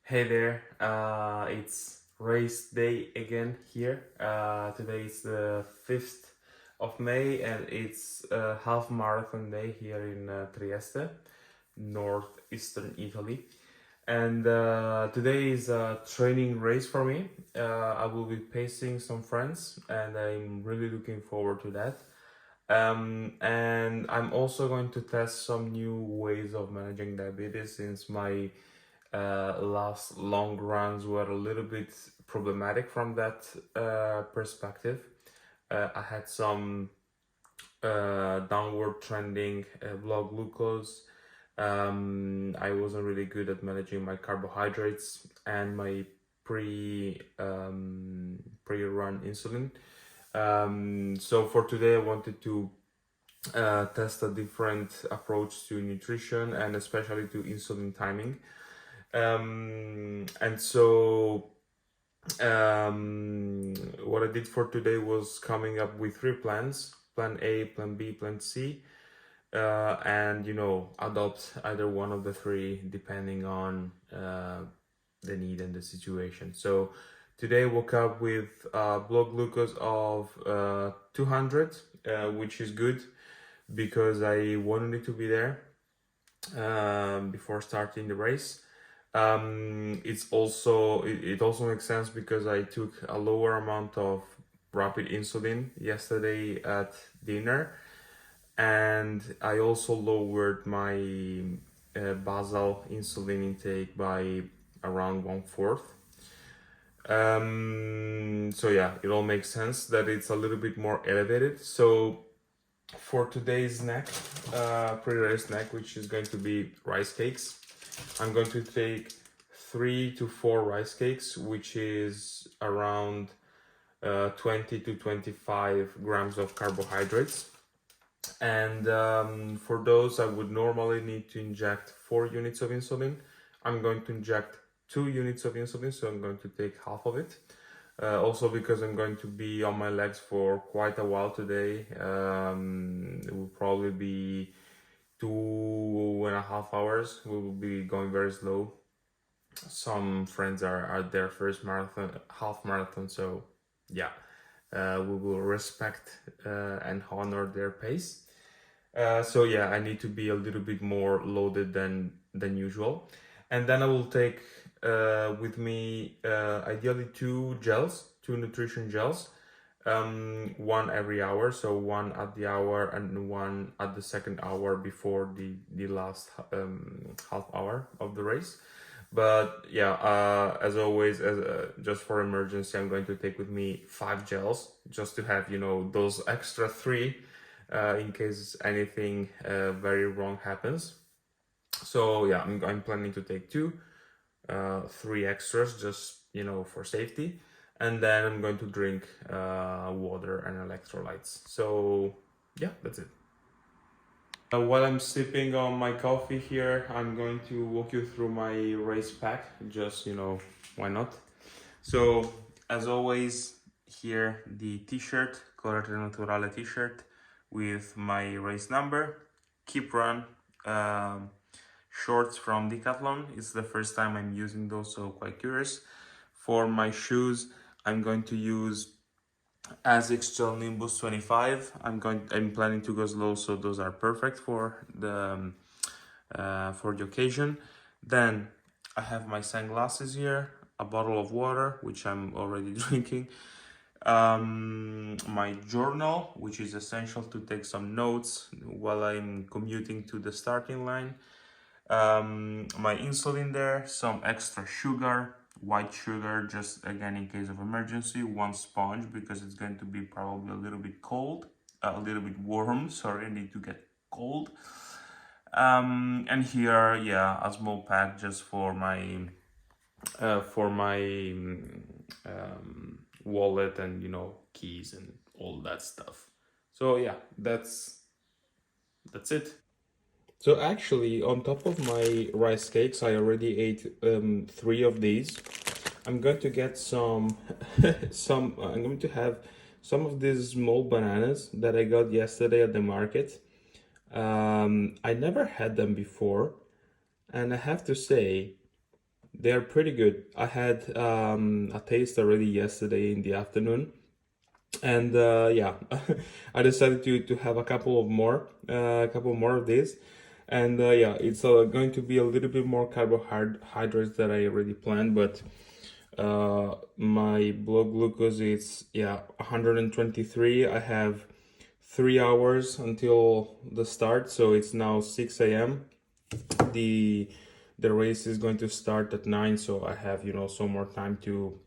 Hey there, it's race day again here. Today is the 5th of May and it's a half marathon day here in Trieste, northeastern Italy. And today is a training race for me. I will be pacing some friends and I'm really looking forward to that. And I'm also going to test some new ways of managing diabetes since my last long runs were a little bit problematic from that perspective. I had some downward trending blood glucose. I wasn't really good at managing my carbohydrates and my pre-run insulin. So for today, I wanted to test a different approach to nutrition and especially to insulin timing. And so what I did for today was coming up with three plans: plan A, plan B, plan C, and adopt either one of the three depending on the need and the situation. So today I woke up with blood glucose of 200, which is good because I wanted it to be there before starting the race. It also makes sense because I took a lower amount of rapid insulin yesterday at dinner, and I also lowered my basal insulin intake by around 1/4. So yeah, it all makes sense that it's a little bit more elevated. So for today's snack, pre-race snack, which is going to be rice cakes, I'm going to take 3 to 4 rice cakes, which is around 20 to 25 grams of carbohydrates. And for those, I would normally need to inject 4 units of insulin. I'm going to inject 2 units of insulin, so I'm going to take half of it. Also because I'm going to be on my legs for quite a while today. It will probably be 2.5 hours. We will be going very slow. Some friends are at their first marathon, half marathon, so yeah, we will respect and honor their pace. So yeah, I need to be a little bit more loaded than usual, and then I will take with me ideally 2 nutrition gels, one every hour, so one at the hour and one at the second hour before the last half hour of the race. But yeah, as always, just for emergency, I'm going to take with me 5 gels just to have those extra 3 in case anything very wrong happens. So yeah, I'm planning to take 2, 3 extras just for safety, and then I'm going to drink water and electrolytes. So yeah, that's it. While I'm sipping on my coffee here, I'm going to walk you through my race pack, just why not? So as always, here the t-shirt, Colore Naturale t-shirt with my race number, Keep Run, shorts from Decathlon. It's the first time I'm using those, so quite curious. For my shoes, I'm going to use Asics Gel Nimbus 25. I'm planning to go slow, so those are perfect for the occasion. Then I have my sunglasses here, a bottle of water, which I'm already drinking, my journal, which is essential to take some notes while I'm commuting to the starting line, my insulin there, some extra sugar, white sugar, just again in case of emergency, 1 sponge because it's going to be probably a little bit cold, a little bit warm, sorry, I need to get cold. And here, yeah, a small pack just for my wallet and keys and all that stuff. So yeah, that's it. So actually, on top of my rice cakes, I already ate 3 of these. I'm going to get some I'm going to have some of these small bananas that I got yesterday at the market. I never had them before, and I have to say They are pretty good. I had a taste already yesterday in the afternoon, and yeah, I decided to have a couple more of these, and yeah, it's going to be a little bit more carbohydrates that I already planned, but my blood glucose is, yeah, 123. I have 3 hours until the start, so it's now 6 a.m. the the race is going to start at 9, so I have, some more time to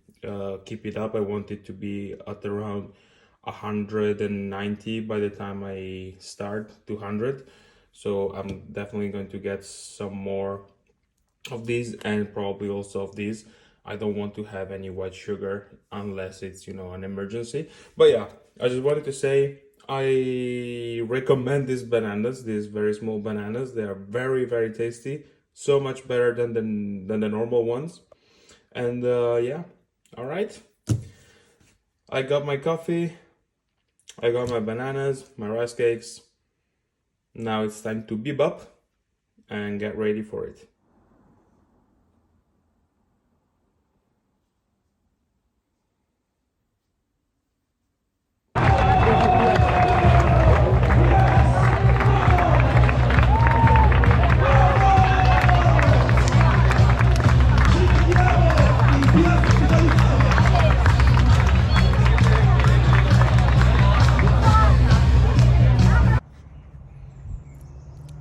keep it up. I want it to be at around 190 by the time I start, 200. So I'm definitely going to get some more of these, and probably also of these. I don't want to have any white sugar unless it's, an emergency. But yeah, I just wanted to say I recommend these bananas, these very small bananas. They are very, very tasty. So much better than the normal ones. And yeah, all right. I got my coffee. I got my bananas, my rice cakes. Now it's time to bib up and get ready for it.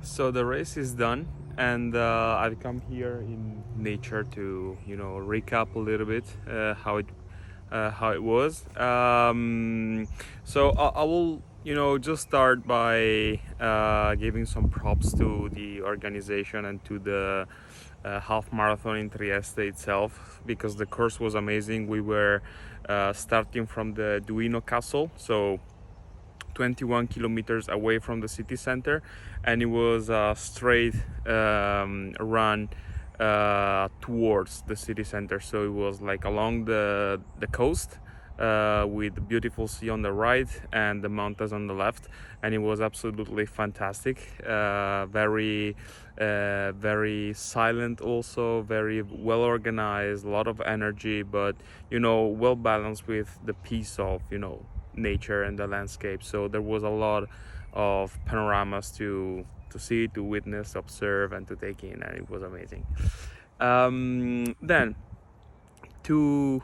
So the race is done, and I've come here in nature to, recap a little bit how it was. So I will, just start by giving some props to the organization and to the half marathon in Trieste itself, because the course was amazing. We were starting from the Duino Castle, so 21 kilometers away from the city center, and it was a straight run towards the city center. So it was like along the coast, with the beautiful sea on the right and the mountains on the left, and it was absolutely fantastic. Very silent, also very well organized, a lot of energy, but well balanced with the peace of nature and the landscape. So there was a lot of panoramas to see, to witness, observe, and to take in, and it was amazing. Then to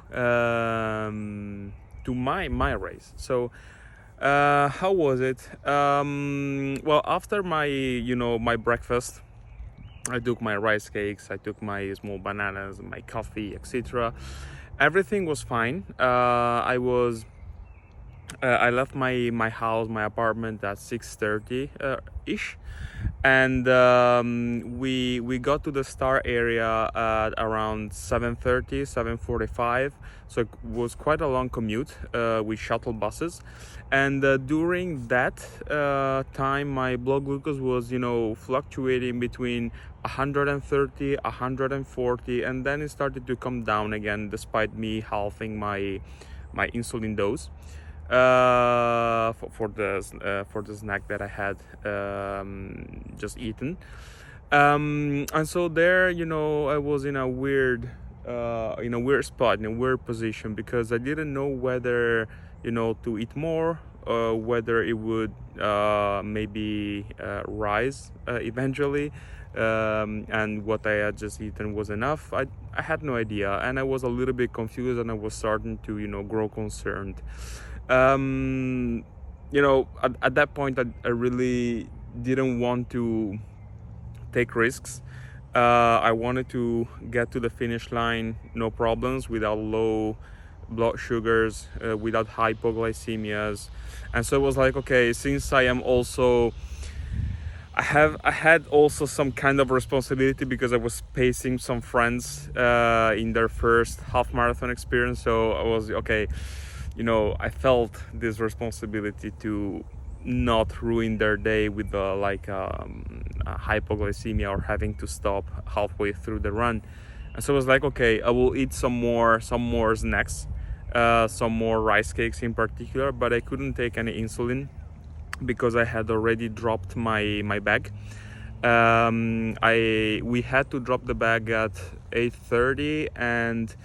my race. So how was it? Well, after my my breakfast, I took my rice cakes, I took my small bananas, my coffee, etc. Everything was fine. I left my house, my apartment at 6:30 ish, and we got to the start area at around 7:30, 7:45. So it was quite a long commute with shuttle buses, and during that time my blood glucose was fluctuating between 130, 140, and then it started to come down again despite me halving my insulin dose for the snack that I had just eaten. And so there, I was in a weird spot, in a weird position, because I didn't know whether to eat more, whether it would maybe rise eventually, and what I had just eaten was enough. I had no idea, and I was a little bit confused, and I was starting to grow concerned. At that point, I really didn't want to take risks. I wanted to get to the finish line, no problems, without low blood sugars, without hypoglycemias. And so it was like, okay, since I had also some kind of responsibility, because I was pacing some friends in their first half marathon experience. So I was okay. I felt this responsibility to not ruin their day with a hypoglycemia or having to stop halfway through the run. And so I was like, okay, I will eat some more snacks, some more rice cakes in particular, but I couldn't take any insulin because I had already dropped my bag. We had to drop the bag at 8:30, and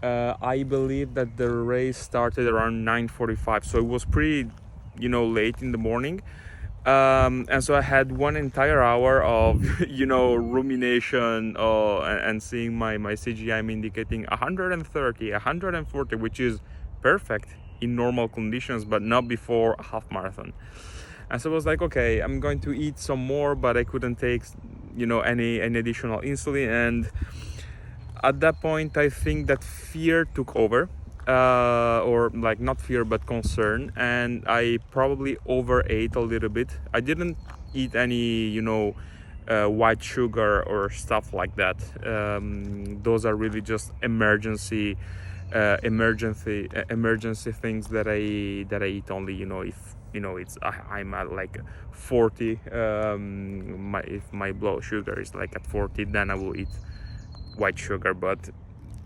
I believe that the race started around 9:45, so it was pretty, late in the morning. And so I had one entire hour of rumination, and seeing my CGM indicating 130, 140, which is perfect in normal conditions, but not before a half marathon. And so I was like, okay, I'm going to eat some more, but I couldn't take any additional insulin. And at that point, I think that fear took over, or like not fear but concern, and I probably overate a little bit. I didn't eat any white sugar or stuff like that. Those are really just emergency things that I eat only if it's I'm at like 40. If my blood sugar is like at 40, then I will eat white sugar, but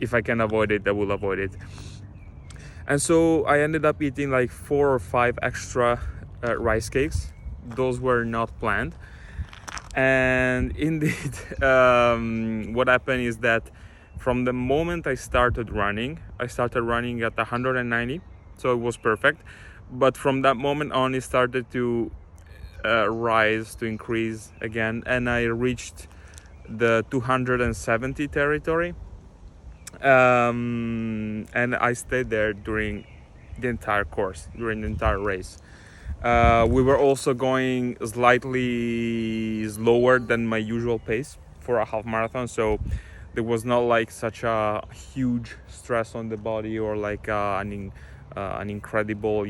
if I can avoid it, I will avoid it. And so I ended up eating like 4 or 5 extra rice cakes. Those were not planned. And indeed, what happened is that from the moment I started running at 190, so it was perfect. But from that moment on, it started to rise, to increase again, and I reached the 270 territory. And I stayed there during the entire course, during the entire race. We were also going slightly slower than my usual pace for a half marathon, so there was not like such a huge stress on the body, or like an incredible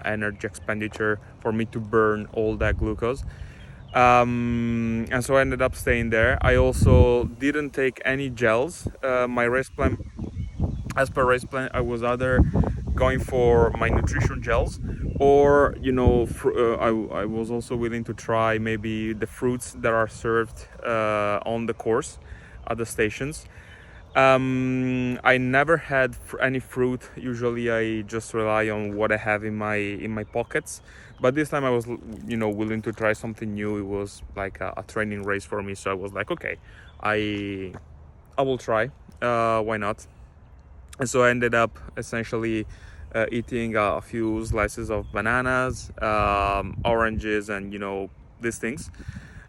energy expenditure for me to burn all that glucose. And so I ended up staying there. I also didn't take any gels. My race plan, as per race plan, I was either going for my nutrition gels, or I was also willing to try maybe the fruits that are served on the course at the stations. I never had any fruit. Usually I just rely on what I have in my pockets, but this time I was willing to try something new. It was like a training race for me, so I was like, okay, I will try, why not. And so I ended up essentially eating a few slices of bananas, oranges, and these things.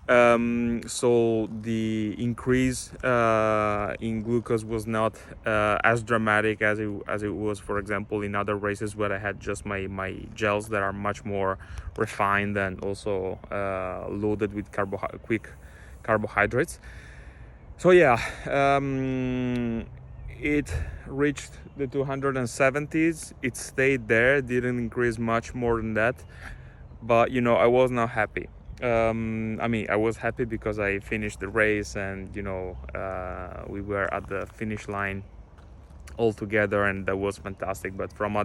So the increase in glucose was not as dramatic as it was, for example, in other races where I had just my gels that are much more refined and also loaded with quick carbohydrates. So yeah, it reached the 270s. It stayed there, didn't increase much more than that, but I was not happy. I was happy because I finished the race, and we were at the finish line all together, and that was fantastic. But from a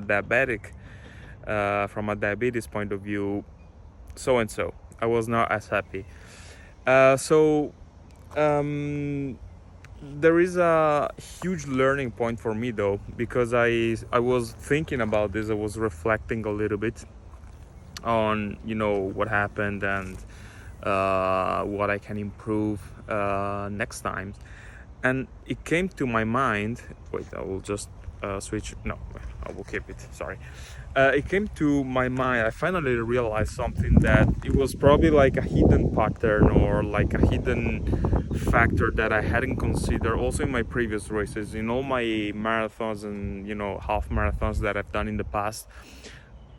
diabetes point of view, so I was not as happy. There is a huge learning point for me though, because I was thinking about this. I was reflecting a little bit on what happened and what I can improve next time. And it came to my mind, wait, I will just switch, no, I will keep it, sorry. It came to my mind, I finally realized something, that it was probably like a hidden pattern, or like a hidden factor that I hadn't considered also in my previous races, in all my marathons and half marathons that I've done in the past.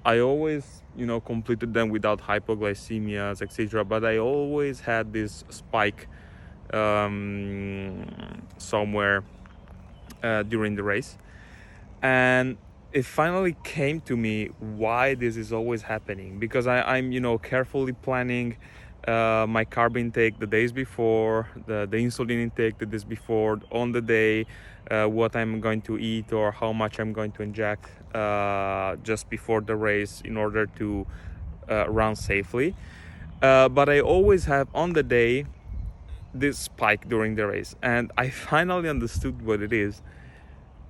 I always completed them without hypoglycemias, etc., but I always had this spike somewhere during the race, and it finally came to me why this is always happening, because I'm carefully planning my carb intake the days before, the insulin intake the days before, on the day, what I'm going to eat or how much I'm going to inject just before the race in order to run safely. But I always have on the day this spike during the race, and I finally understood what it is.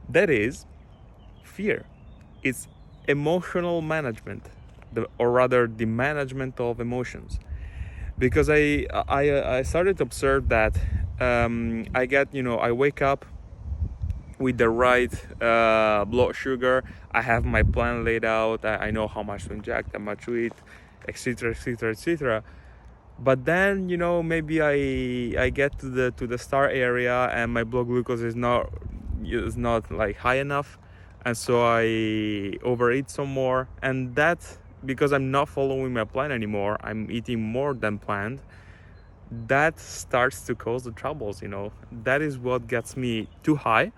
That is fear. It's emotional management, or rather the management of emotions. because I started to observe that I wake up with the right blood sugar. I have my plan laid out. I know how much to inject, how much to eat, etc., etc., etc. But then maybe I get to the start area and my blood glucose is not like high enough, and so I overeat some more, and that, because I'm not following my plan anymore, I'm eating more than planned. That starts to cause the troubles. That is what gets me too high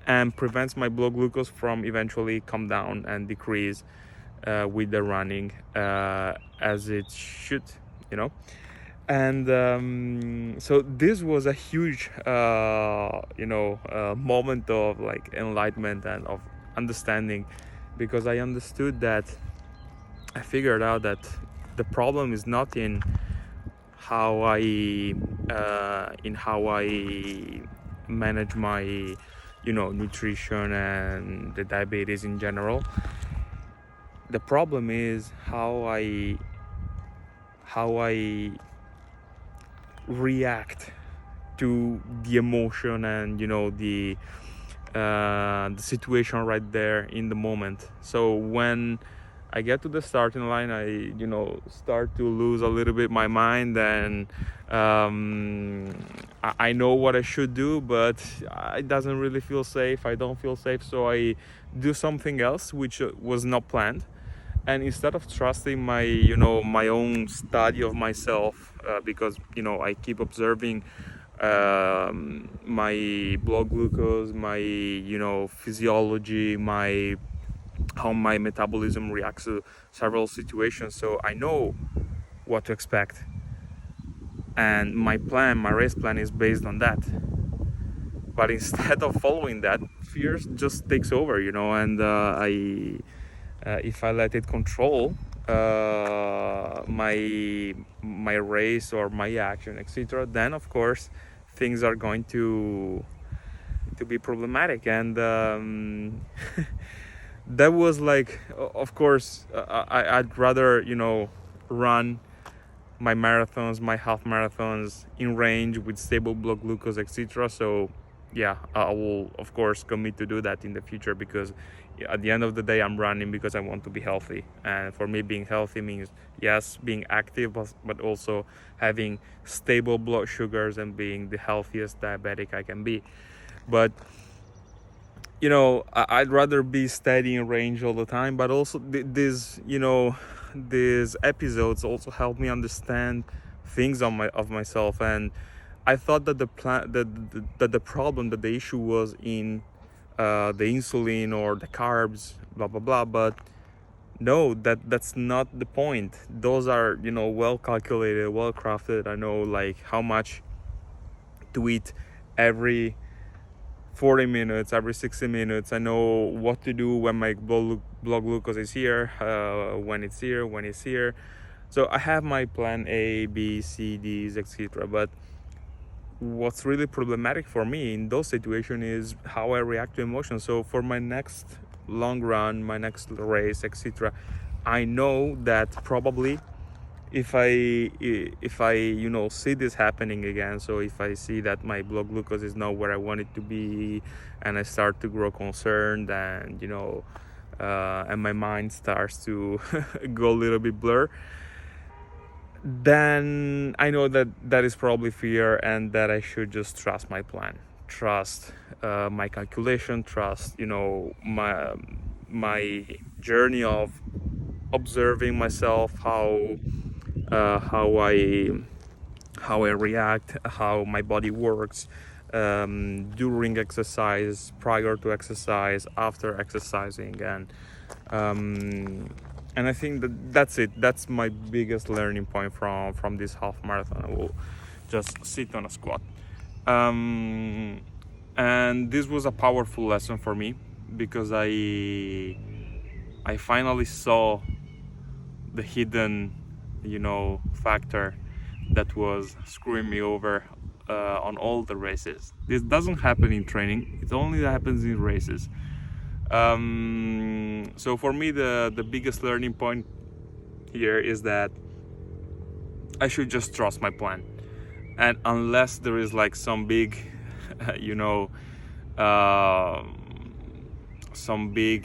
and prevents my blood glucose from eventually come down and decrease with the running as it should. And so this was a huge moment of like enlightenment and of understanding, because I understood that, I figured out that the problem is not in how I manage my nutrition and the diabetes in general. The problem is how I react to the emotion and the situation right there in the moment. So when I get to the starting line, I start to lose a little bit my mind, and I know what I should do, but it doesn't really feel safe. I don't feel safe, so I do something else which was not planned. And instead of trusting my my own study of myself, because I keep observing my blood glucose, my physiology, how my metabolism reacts to several situations, so I know what to expect, and my race plan is based on that. But instead of following that, fear just takes over, and if I let it control my race or my action, etc., then of course things are going to be problematic. And that was like, of course, I'd rather run my marathons, my half marathons in range with stable blood glucose, etc. So yeah, I will of course commit to do that in the future, because at the end of the day I'm running because I want to be healthy, and for me being healthy means, yes, being active, but also having stable blood sugars and being the healthiest diabetic I can be. But I'd rather be steady in range all the time. But also these episodes also help me understand things of myself, and I thought that the problem, that the issue was in the insulin or the carbs, blah blah blah. But no, that's not the point. Those are well calculated, well crafted. I know like how much to eat every 40 minutes, every 60 minutes. I know what to do when my blood glucose is here, when it's here. So I have my plan A, B, C, D's, etc. But what's really problematic for me in those situations is how I react to emotions. So for my next long run, my next race, etc., I know that probably if I see this happening again, so if I see that my blood glucose is not where I want it to be, and I start to grow concerned, and and my mind starts to go a little bit blur, then I know that is probably fear, and that I should just trust my plan, trust my calculation, trust my journey of observing myself, how I react, how my body works during exercise, prior to exercise, after exercising, and I think that's it. That's my biggest learning point from this half marathon. I will just sit on a squat, and this was a powerful lesson for me, because I finally saw the hidden factor that was screwing me over on all the races. This doesn't happen in training, it only happens in races. So for me the biggest learning point here is that I should just trust my plan. And unless there is like some big you know some big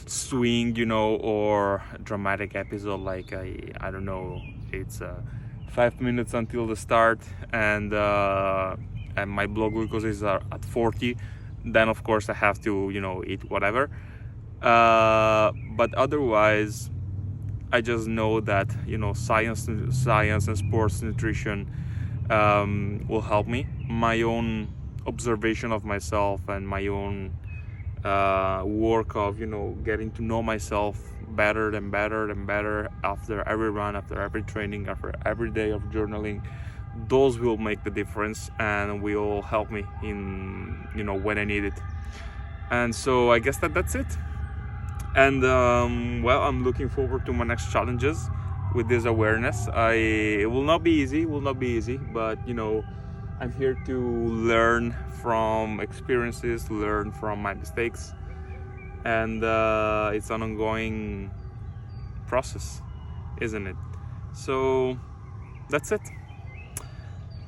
swing, you know, or dramatic episode, like I don't know, it's 5 minutes until the start, and my blood glucose is at 40, then of course I have to, you know, eat whatever. But otherwise, I just know that, you know, science and sports nutrition will help me. My own observation of myself and my own work of, you know, getting to know myself better and better and better after every run, after every training, after every day of journaling. Those will make the difference and will help me in, you know, when I need it. And so I guess that's it. And well, I'm looking forward to my next challenges with this awareness. It will not be easy, but you know, I'm here to learn from experiences, to learn from my mistakes, and it's an ongoing process, isn't it? So that's it.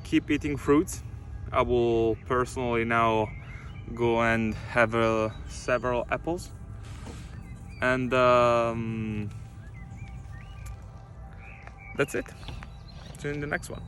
Keep eating fruits. I will personally now go and have several apples, and that's it. See you in the next one.